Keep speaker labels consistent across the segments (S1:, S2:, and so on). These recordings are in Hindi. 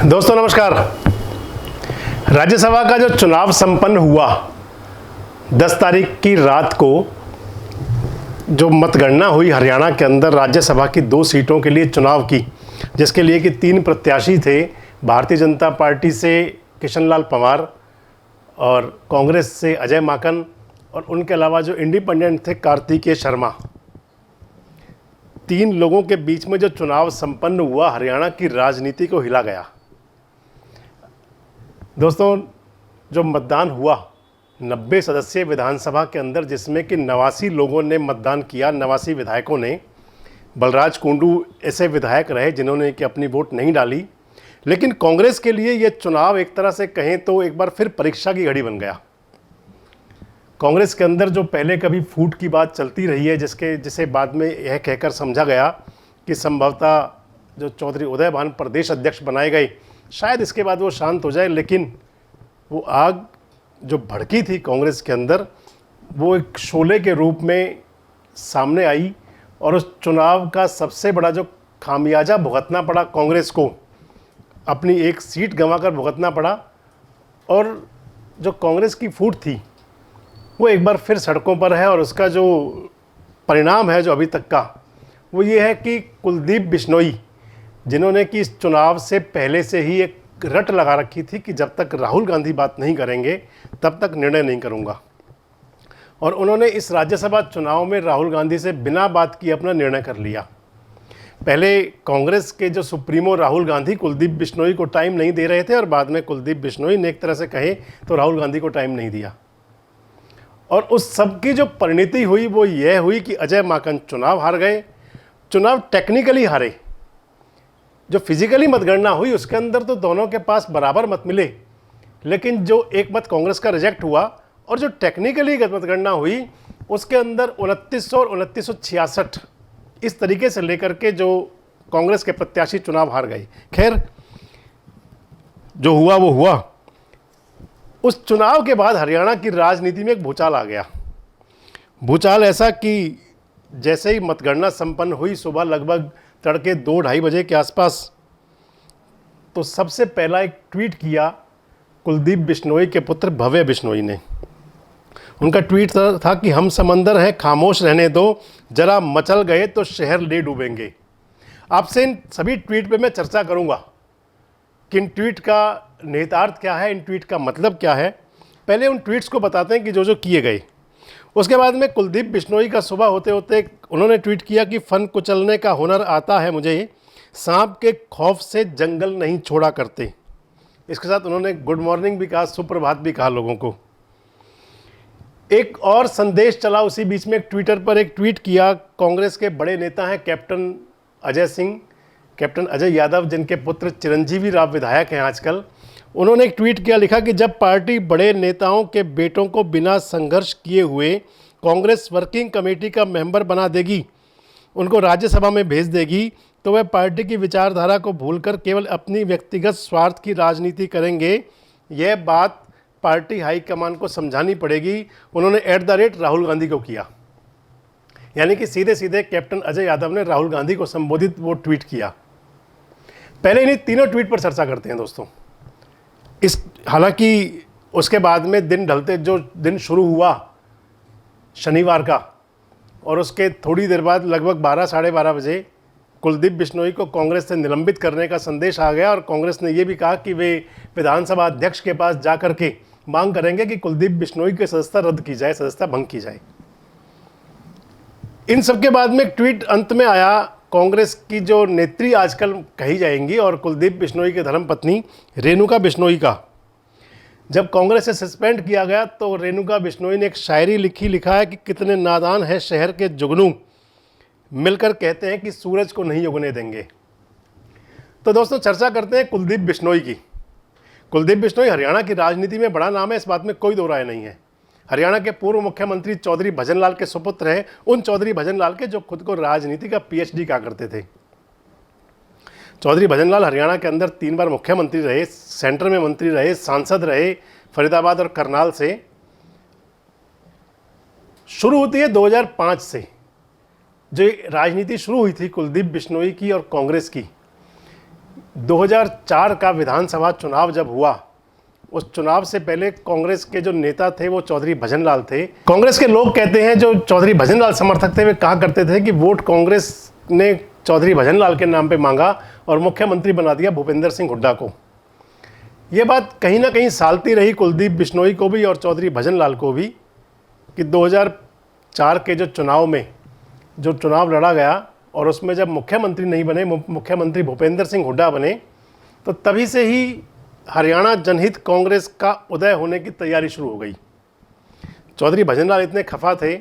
S1: दोस्तों नमस्कार। राज्यसभा का जो चुनाव संपन्न हुआ 10 तारीख की रात को जो मतगणना हुई हरियाणा के अंदर राज्यसभा की 2 सीटों के लिए चुनाव की, जिसके लिए कि 3 प्रत्याशी थे। भारतीय जनता पार्टी से किशनलाल पंवार और कांग्रेस से अजय माकन और उनके अलावा जो इंडिपेंडेंट थे कार्तिकेय शर्मा। 3 लोगों के बीच में जो चुनाव संपन्न हुआ हरियाणा की राजनीति को हिला गया। दोस्तों, जो मतदान हुआ 90 सदस्यीय विधानसभा के अंदर, जिसमें कि 89 लोगों ने मतदान किया, 89 विधायकों ने। बलराज कुंडू ऐसे विधायक रहे जिन्होंने कि अपनी वोट नहीं डाली, लेकिन कांग्रेस के लिए यह चुनाव एक तरह से कहें तो एक बार फिर परीक्षा की घड़ी बन गया। कांग्रेस के अंदर जो पहले कभी फूट की बात चलती रही है, जिसे बाद में यह कहकर समझा गया कि संभवतः जो चौधरी उदय भान प्रदेश अध्यक्ष बनाए गए, शायद इसके बाद वो शांत हो जाए, लेकिन वो आग जो भड़की थी कांग्रेस के अंदर, वो एक शोले के रूप में सामने आई और उस चुनाव का सबसे बड़ा जो खामियाजा भुगतना पड़ा कांग्रेस को, अपनी एक सीट गंवाकर भुगतना पड़ा। और जो कांग्रेस की फूट थी वो एक बार फिर सड़कों पर है, और उसका जो परिणाम है जो अभी तक का, वो ये है कि कुलदीप बिश्नोई, जिन्होंने कि इस चुनाव से पहले से ही एक रट लगा रखी थी कि जब तक राहुल गांधी बात नहीं करेंगे तब तक निर्णय नहीं करूंगा, और उन्होंने इस राज्यसभा चुनाव में राहुल गांधी से बिना बात किए अपना निर्णय कर लिया। पहले कांग्रेस के जो सुप्रीमो राहुल गांधी कुलदीप बिश्नोई को टाइम नहीं दे रहे थे, और बाद में कुलदीप बिश्नोई ने एक तरह से कहे तो राहुल गांधी को टाइम नहीं दिया। और उस सब की जो परिणति हुई वो यह हुई कि अजय माकन चुनाव हार गए। चुनाव टेक्निकली हारे। जो फिजिकली मतगणना हुई उसके अंदर तो दोनों के पास बराबर मत मिले, लेकिन जो एक मत कांग्रेस का रिजेक्ट हुआ, और जो टेक्निकली मतगणना हुई उसके अंदर 2900 और 2966 इस तरीके से लेकर के जो कांग्रेस के प्रत्याशी चुनाव हार गए। खैर, जो हुआ वो हुआ। उस चुनाव के बाद हरियाणा की राजनीति में एक भूचाल आ गया। भूचाल ऐसा कि जैसे ही मतगणना संपन्न हुई सुबह लगभग तड़के 2-2:30 बजे के आसपास, तो सबसे पहला एक ट्वीट किया कुलदीप बिश्नोई के पुत्र भव्य बिश्नोई ने। उनका ट्वीट था कि हम समंदर हैं, खामोश रहने दो, जरा मचल गए तो शहर ले डूबेंगे। आपसे इन सभी ट्वीट पे मैं चर्चा करूंगा कि इन ट्वीट का निहितार्थ क्या है, इन ट्वीट का मतलब क्या है। पहले उन ट्वीट्स को बताते हैं कि जो किए गए। उसके बाद में कुलदीप बिश्नोई का सुबह होते होते उन्होंने ट्वीट किया कि फन कुचलने का हुनर आता है मुझे, सांप के खौफ से जंगल नहीं छोड़ा करते। इसके साथ उन्होंने गुड मॉर्निंग भी कहा, सुप्रभात भी कहा लोगों को। एक और संदेश चला उसी बीच में, एक ट्विटर पर एक ट्वीट किया। कांग्रेस के बड़े नेता हैं कैप्टन अजय सिंह, कैप्टन अजय यादव, जिनके पुत्र चिरंजीवी राव विधायक हैं आजकल। उन्होंने एक ट्वीट किया, लिखा कि जब पार्टी बड़े नेताओं के बेटों को बिना संघर्ष किए हुए कांग्रेस वर्किंग कमेटी का मेंबर बना देगी, उनको राज्यसभा में भेज देगी, तो वह पार्टी की विचारधारा को भूलकर केवल अपनी व्यक्तिगत स्वार्थ की राजनीति करेंगे। यह बात पार्टी हाईकमान को समझानी पड़ेगी। उन्होंने @राहुल गांधी को किया, यानी कि सीधे सीधे कैप्टन अजय यादव ने राहुल गांधी को संबोधित वो ट्वीट किया। पहले इन्हीं तीनों ट्वीट पर चर्चा करते हैं दोस्तों। हालांकि उसके बाद में दिन ढलते, जो दिन शुरू हुआ शनिवार का, और उसके थोड़ी देर बाद लगभग 12-12:30 बजे कुलदीप बिश्नोई को कांग्रेस से निलंबित करने का संदेश आ गया, और कांग्रेस ने यह भी कहा कि वे विधानसभा अध्यक्ष के पास जाकर के मांग करेंगे कि कुलदीप बिश्नोई की सदस्यता रद्द की जाए, सदस्यता भंग की जाए। इन सब के बाद में एक ट्वीट अंत में आया कांग्रेस की जो नेत्री आजकल कही जाएंगी और कुलदीप बिश्नोई की धर्मपत्नी रेणुका बिश्नोई का। जब कांग्रेस से सस्पेंड किया गया तो रेणुका बिश्नोई ने एक शायरी लिखा है कि कितने नादान है शहर के जुगनू, मिलकर कहते हैं कि सूरज को नहीं उगने देंगे। तो दोस्तों, चर्चा करते हैं कुलदीप बिश्नोई की। कुलदीप बिश्नोई हरियाणा की राजनीति में बड़ा नाम है, इस बात में कोई दो राय नहीं है। हरियाणा के पूर्व मुख्यमंत्री चौधरी भजनलाल के सुपुत्र हैं, उन चौधरी भजनलाल के जो खुद को राजनीति का PhD कहा करते थे। चौधरी भजनलाल हरियाणा के अंदर 3 बार मुख्यमंत्री रहे, सेंटर में मंत्री रहे, सांसद रहे, फरीदाबाद और करनाल से। शुरू होती है 2005 से, जो राजनीति शुरू हुई थी कुलदीप बिश्नोई की और कांग्रेस की। 2004 का विधानसभा चुनाव जब हुआ, उस चुनाव से पहले कांग्रेस के जो नेता थे वो चौधरी भजनलाल थे। कांग्रेस के लोग कहते हैं, जो चौधरी भजनलाल समर्थक थे, वे कहा करते थे कि वोट कांग्रेस ने चौधरी भजनलाल के नाम पे मांगा और मुख्यमंत्री बना दिया भूपेंद्र सिंह हुड्डा को। ये बात कहीं ना कहीं सालती रही कुलदीप बिश्नोई को भी और चौधरी भजनलाल को भी कि 2004 के जो चुनाव में जो चुनाव लड़ा गया और उसमें जब मुख्यमंत्री नहीं बने, मुख्यमंत्री भूपेंद्र सिंह हुड्डा बने, तो तभी से ही हरियाणा जनहित कांग्रेस का उदय होने की तैयारी शुरू हो गई। चौधरी भजनलाल इतने खफा थे,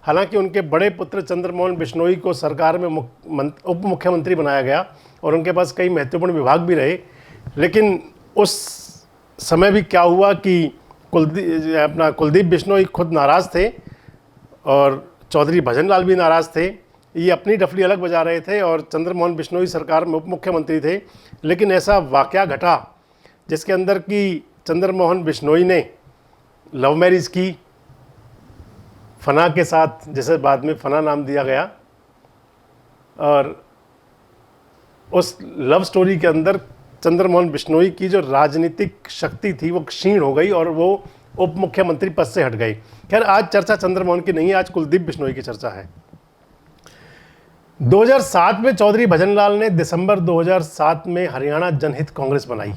S1: हालांकि उनके बड़े पुत्र चंद्रमोहन बिश्नोई को सरकार में उप मुख्यमंत्री बनाया गया और उनके पास कई महत्वपूर्ण विभाग भी रहे, लेकिन उस समय भी क्या हुआ कि कुलदीप बिश्नोई खुद नाराज़ थे और चौधरी भजनलाल भी नाराज़ थे। ये अपनी डफली अलग बजा रहे थे और चंद्रमोहन बिश्नोई सरकार में उप मुख्यमंत्री थे। लेकिन ऐसा वाकया घटा जिसके अंदर कि चंद्रमोहन बिश्नोई ने लव मैरिज की फना के साथ, जिसे बाद में फना नाम दिया गया, और उस लव स्टोरी के अंदर चंद्रमोहन बिश्नोई की जो राजनीतिक शक्ति थी वो क्षीण हो गई और वो उप मुख्यमंत्री पद से हट गए। खैर, आज चर्चा चंद्रमोहन की नहीं है, आज कुलदीप बिश्नोई की चर्चा है। 2007 में चौधरी भजनलाल ने दिसंबर 2007 में हरियाणा जनहित कांग्रेस बनाई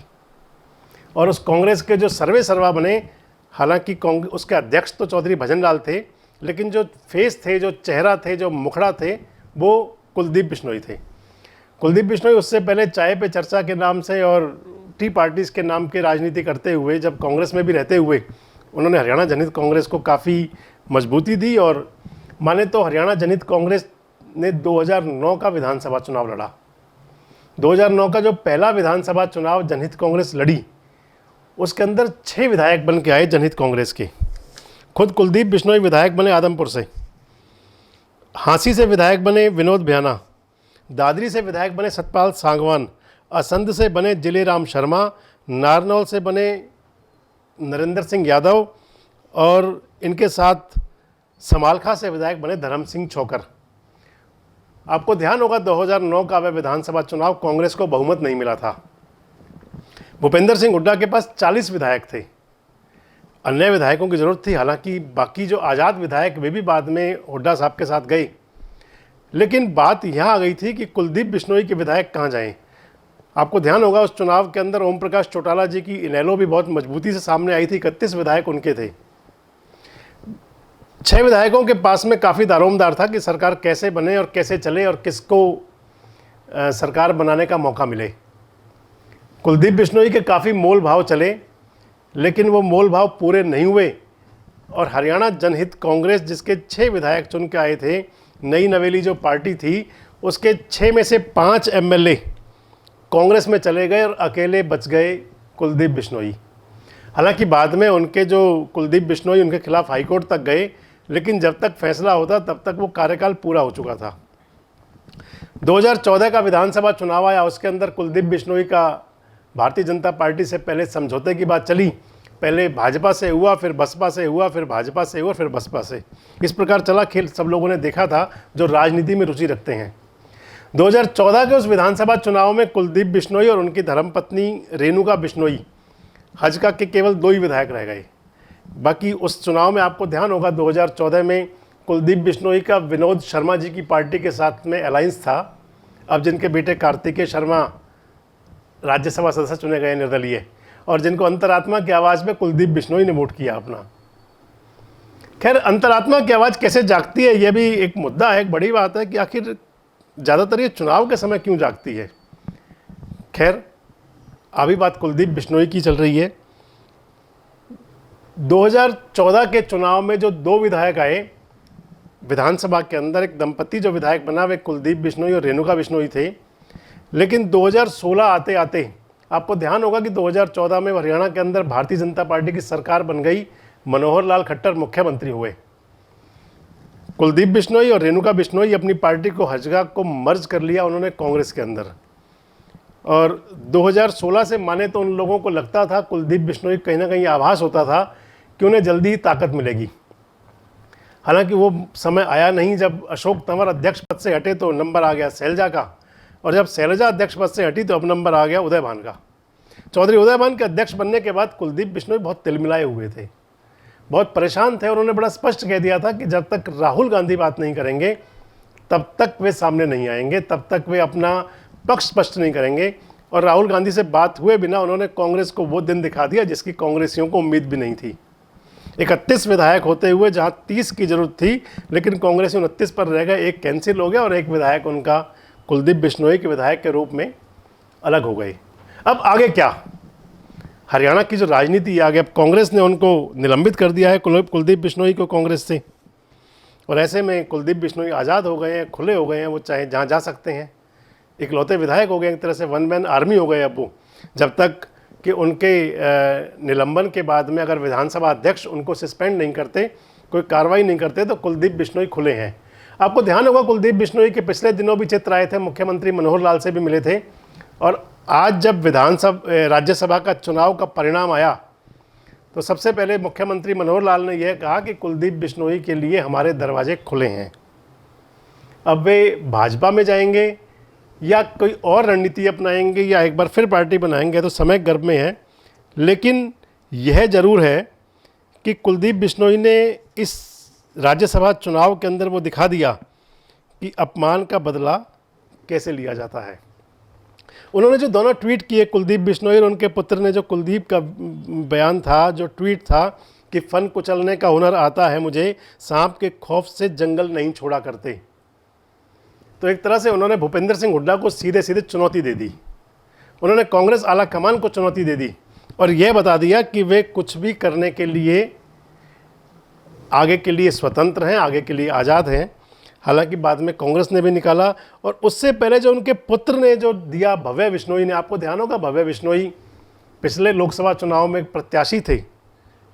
S1: और उस कांग्रेस के जो सर्वे सर्वा बने, हालांकि उसके अध्यक्ष तो चौधरी भजनलाल थे, लेकिन जो फेस थे, जो चेहरा थे, जो मुखड़ा थे, वो कुलदीप बिश्नोई थे। कुलदीप बिश्नोई उससे पहले चाय पे चर्चा के नाम से और टी पार्टीज़ के नाम के राजनीति करते हुए, जब कांग्रेस में भी रहते हुए, उन्होंने हरियाणा जनहित कांग्रेस को काफ़ी मजबूती दी और माने तो हरियाणा जनहित कांग्रेस ने 2009 का विधानसभा चुनाव लड़ा। 2009 का जो पहला विधानसभा चुनाव जनहित कांग्रेस लड़ी, उसके अंदर 6 विधायक बन के आए जनहित कांग्रेस के। खुद कुलदीप बिश्नोई विधायक बने आदमपुर से, हांसी से विधायक बने विनोद भ्याना, दादरी से विधायक बने सतपाल सांगवान, असंध से बने जिलेराम शर्मा, नारनौल से बने नरेंद्र सिंह यादव और इनके साथ समालखा से विधायक बने धर्म सिंह छोकर। आपको ध्यान होगा 2009 का वह विधानसभा चुनाव कांग्रेस को बहुमत नहीं मिला था। भूपेंद्र सिंह हुड्डा के पास 40 विधायक थे। अन्य विधायकों की ज़रूरत थी, हालांकि बाकी जो आज़ाद विधायक वे भी बाद में हुड्डा साहब के साथ गए, लेकिन बात यहाँ आ गई थी कि कुलदीप बिश्नोई के विधायक कहाँ जाएं। आपको ध्यान होगा उस चुनाव के अंदर ओम प्रकाश चौटाला जी की इनेलो भी बहुत मजबूती से सामने आई थी। 31 विधायक उनके थे। 6 विधायकों के पास में काफ़ी दारोमदार था कि सरकार कैसे बने और कैसे चले और किसको सरकार बनाने का मौका मिले। कुलदीप बिश्नोई के काफ़ी मोल भाव चले, लेकिन वो मोल भाव पूरे नहीं हुए और हरियाणा जनहित कांग्रेस, जिसके 6 विधायक चुन के आए थे, नई नवेली जो पार्टी थी, उसके 6 में से 5 एमएलए कांग्रेस में चले गए और अकेले बच गए कुलदीप बिश्नोई। हालांकि बाद में उनके जो कुलदीप बिश्नोई उनके खिलाफ हाईकोर्ट तक गए, लेकिन जब तक फैसला होता तब तक वो कार्यकाल पूरा हो चुका था। 2014 का विधानसभा चुनाव आया, उसके अंदर कुलदीप बिश्नोई का भारतीय जनता पार्टी से पहले समझौते की बात चली। पहले भाजपा से हुआ, फिर बसपा से हुआ, फिर भाजपा से हुआ, फिर बसपा से। इस प्रकार चला खेल, सब लोगों ने देखा था जो राजनीति में रुचि रखते हैं। 2014 के उस विधानसभा चुनाव में कुलदीप बिश्नोई और उनकी धर्मपत्नी रेणुका बिश्नोई हजका के केवल 2 ही विधायक रह गए। बाकी उस चुनाव में आपको ध्यान होगा 2014 में कुलदीप बिश्नोई का विनोद शर्मा जी की पार्टी के साथ में अलायंस था। अब जिनके बेटे कार्तिकेय शर्मा राज्यसभा सदस्य चुने गए निर्दलीय, और जिनको अंतरात्मा की आवाज़ में कुलदीप बिश्नोई ने वोट किया अपना। खैर, अंतरात्मा की आवाज़ कैसे जागती है, यह भी एक मुद्दा है, एक बड़ी बात है कि आखिर ज़्यादातर ये चुनाव के समय क्यों जागती है। खैर, अभी बात कुलदीप बिश्नोई की चल रही है। 2014 के चुनाव में जो 2 विधायक आए विधानसभा के अंदर, एक दंपति जो विधायक बना वे कुलदीप बिश्नोई और रेणुका बिश्नोई थे। लेकिन 2016 आते आते आपको ध्यान होगा कि 2014 में हरियाणा के अंदर भारतीय जनता पार्टी की सरकार बन गई, मनोहर लाल खट्टर मुख्यमंत्री हुए। कुलदीप बिश्नोई और रेणुका बिश्नोई अपनी पार्टी को हजगा को मर्ज कर लिया उन्होंने कांग्रेस के अंदर, और 2016 से माने तो उन लोगों को लगता था, कुलदीप बिश्नोई कहीं ना कहीं आभास होता था कि उन्हें जल्दी ही ताकत मिलेगी। हालांकि वो समय आया नहीं। जब अशोक तंवर अध्यक्ष पद से हटे तो नंबर आ गया शैलजा का, और जब शैलजा अध्यक्ष पद से हटी तो अब नंबर आ गया उदयभान का। चौधरी उदयभान के अध्यक्ष बनने के बाद कुलदीप बिश्नोई बहुत तिलमिलाए हुए थे, बहुत परेशान थे। उन्होंने बड़ा स्पष्ट कह दिया था कि जब तक राहुल गांधी बात नहीं करेंगे तब तक वे सामने नहीं आएंगे, तब तक वे अपना पक्ष स्पष्ट नहीं करेंगे। और राहुल गांधी से बात हुए बिना उन्होंने कांग्रेस को वो दिन दिखा दिया जिसकी कांग्रेसियों को उम्मीद भी नहीं थी। 31 विधायक होते हुए जहां 30 की जरूरत थी, लेकिन कांग्रेस 29 पर रह गए, एक कैंसिल हो गया और एक विधायक उनका कुलदीप बिश्नोई के विधायक के रूप में अलग हो गई। अब आगे क्या? हरियाणा की जो राजनीति आगे, अब कांग्रेस ने उनको निलंबित कर दिया है कुलदीप बिश्नोई को कांग्रेस से, और ऐसे में कुलदीप बिश्नोई आज़ाद हो गए हैं, खुले हो गए हैं, वो चाहे जहाँ जा सकते हैं, इकलौते विधायक हो गए, एक तरह से वन मैन आर्मी हो गए अब वो। जब तक कि उनके निलंबन के बाद में अगर विधानसभा अध्यक्ष उनको सस्पेंड नहीं करते, कोई कार्रवाई नहीं करते, तो कुलदीप बिश्नोई खुले हैं। आपको ध्यान होगा कुलदीप बिश्नोई के पिछले दिनों भी चित्र आए थे, मुख्यमंत्री मनोहर लाल से भी मिले थे। और आज जब राज्यसभा का चुनाव का परिणाम आया तो सबसे पहले मुख्यमंत्री मनोहर लाल ने यह कहा कि कुलदीप बिश्नोई के लिए हमारे दरवाजे खुले हैं। अब वे भाजपा में जाएंगे या कोई और रणनीति अपनाएंगे या एक बार फिर पार्टी बनाएंगे तो समय गर्भ में है, लेकिन यह जरूर है कि कुलदीप बिश्नोई ने इस राज्यसभा चुनाव के अंदर वो दिखा दिया कि अपमान का बदला कैसे लिया जाता है। उन्होंने जो दोनों ट्वीट किए, कुलदीप बिश्नोई और उनके पुत्र ने, जो कुलदीप का बयान था, जो ट्वीट था कि फन कुचलने का हुनर आता है मुझे, सांप के खौफ से जंगल नहीं छोड़ा करते, तो एक तरह से उन्होंने भूपेंद्र सिंह हुड्डा को सीधे सीधे चुनौती दे दी। उन्होंने कांग्रेस आला कमान को चुनौती दे दी और यह बता दिया कि वे कुछ भी करने के लिए आगे के लिए स्वतंत्र हैं, आगे के लिए आज़ाद हैं। हालांकि बाद में कांग्रेस ने भी निकाला, और उससे पहले जो उनके पुत्र ने जो दिया, भव्य बिश्नोई ने, आपको ध्यान होगा भव्य बिश्नोई पिछले लोकसभा चुनाव में प्रत्याशी थे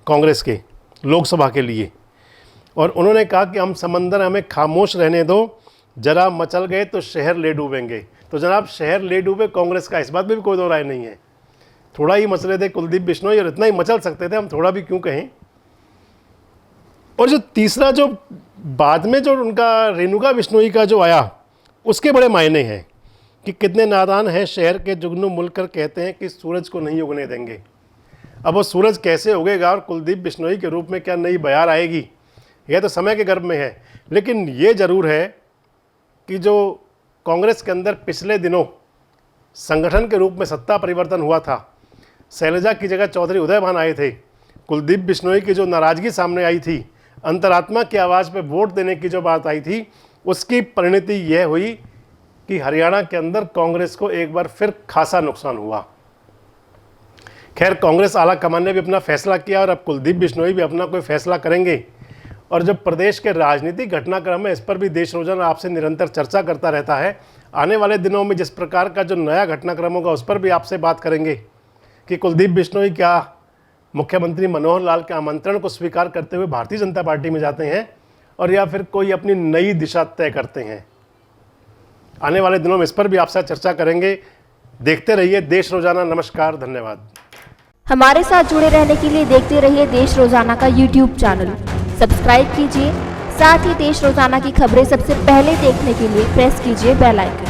S1: कांग्रेस के लोकसभा के लिए, और उन्होंने कहा कि हम समंदर हमें खामोश रहने दो, जरा मचल गए तो शहर ले डूबेंगे। तो जनाब शहर ले डूबे कांग्रेस का, इस बात में भी कोई दो राय नहीं है। थोड़ा ही मचले थे कुलदीप बिश्नोई, और इतना ही मचल सकते थे, हम थोड़ा भी क्यों कहें। और जो तीसरा जो बाद में जो उनका रेणुका बिश्नोई का जो आया, उसके बड़े मायने हैं कि कितने नादान हैं शहर के जुगनू मुलकर कहते हैं कि सूरज को नहीं उगने देंगे। अब वो सूरज कैसे उगेगा और कुलदीप बिश्नोई के रूप में क्या नई बयार आएगी, यह तो समय के गर्भ में है। लेकिन ये ज़रूर है कि जो कांग्रेस के अंदर पिछले दिनों संगठन के रूप में सत्ता परिवर्तन हुआ था, शैलजा की जगह चौधरी उदयभान आए थे, कुलदीप बिश्नोई की जो नाराज़गी सामने आई थी, अंतरात्मा की आवाज़ पे वोट देने की जो बात आई थी, उसकी परिणति यह हुई कि हरियाणा के अंदर कांग्रेस को एक बार फिर खासा नुकसान हुआ। खैर कांग्रेस आला कमान ने भी अपना फैसला किया और अब कुलदीप बिश्नोई भी अपना कोई फैसला करेंगे। और जब प्रदेश के राजनीतिक घटनाक्रम है, इस पर भी देश रोजाना आपसे निरंतर चर्चा करता रहता है। आने वाले दिनों में जिस प्रकार का जो नया घटनाक्रम होगा उस पर भी आपसे बात करेंगे कि कुलदीप बिश्नोई क्या मुख्यमंत्री मनोहर लाल के आमंत्रण को स्वीकार करते हुए भारतीय जनता पार्टी में जाते हैं और या फिर कोई अपनी नई दिशा तय करते हैं। आने वाले दिनों में इस पर भी आपसे चर्चा करेंगे। देखते रहिए देश रोजाना। नमस्कार, धन्यवाद।
S2: हमारे साथ जुड़े रहने के लिए देखते रहिए देश रोजाना का YouTube चैनल सब्सक्राइब कीजिए। साथ ही देश रोजाना की खबरें सबसे पहले देखने के लिए प्रेस कीजिए बेल आइकन।